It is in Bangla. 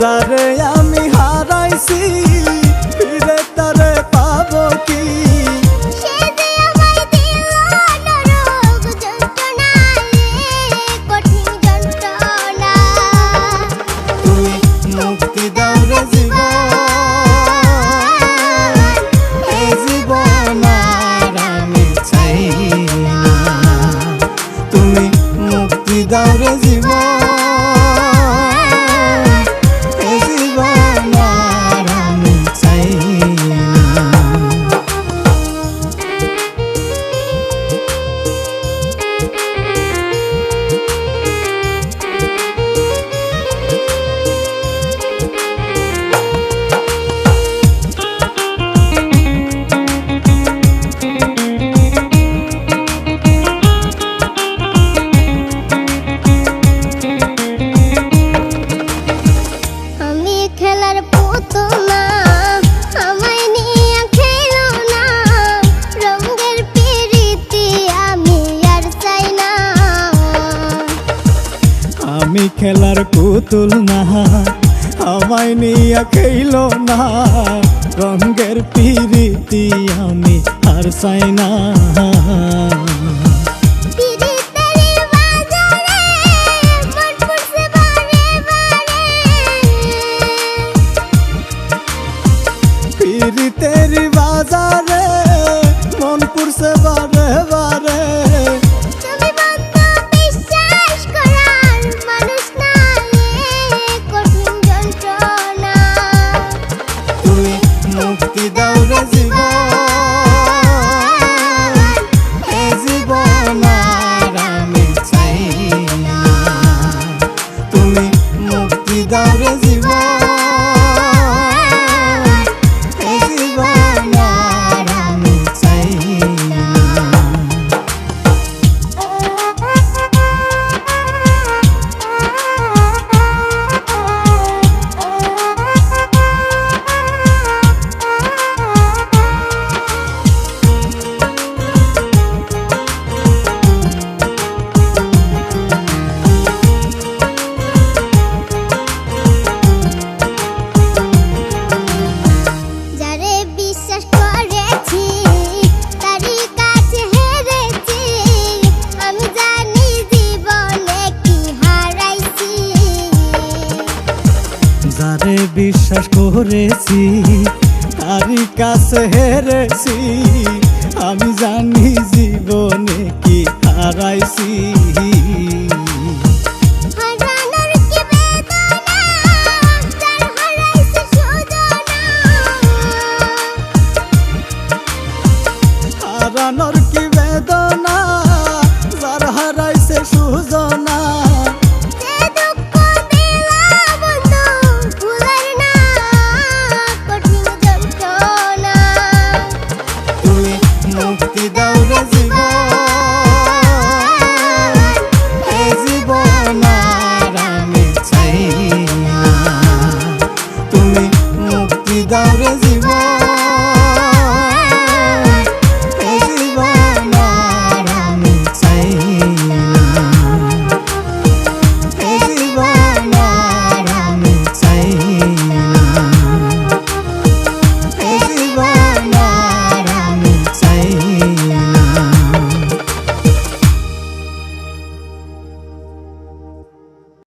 যারে আমি হারাইছি ফিরে তারে পাবো কি? সে যে আমায় দিল নরক যন্ত্রণা রে কঠিন যন্ত্রণা। তুমি মুক্তি দাও রে জীবন, এই জীবন আর আমি চাই না। তুমি মুক্তি দাও রে জীবন, খেলার পুতুল না আমায় নিয়ে খেলো না, রঙের পিরিতি আমি আর চাই না। আমি খেলার পুতুল না আমায় নিয়ে খেলো না, রঙের পিরিতি আমি আর চাই না। तेरी बाजारे मन पुरसे बारे बारे, তুমি বন্ধু বিশ্বাস করার মানুষ না রে কঠিন যন্ত্রণা। তুমি মুক্তি দাও রে জীবন, এই জীবন আর আমি চাই না। তুমি মুক্তি দাও রে জীবন, যারে বিশ্বাস করেছি তারই কাছে হেরেছি, আমি জানি জীবনে কি হারাইছি। হারানোর কি বেদনা যার হারাইছে সুজনা, মুক্তি দাও রে জীবন, এই জীবন আর আমি চাই না। তুমি মুক্তি দাও রে জীবন।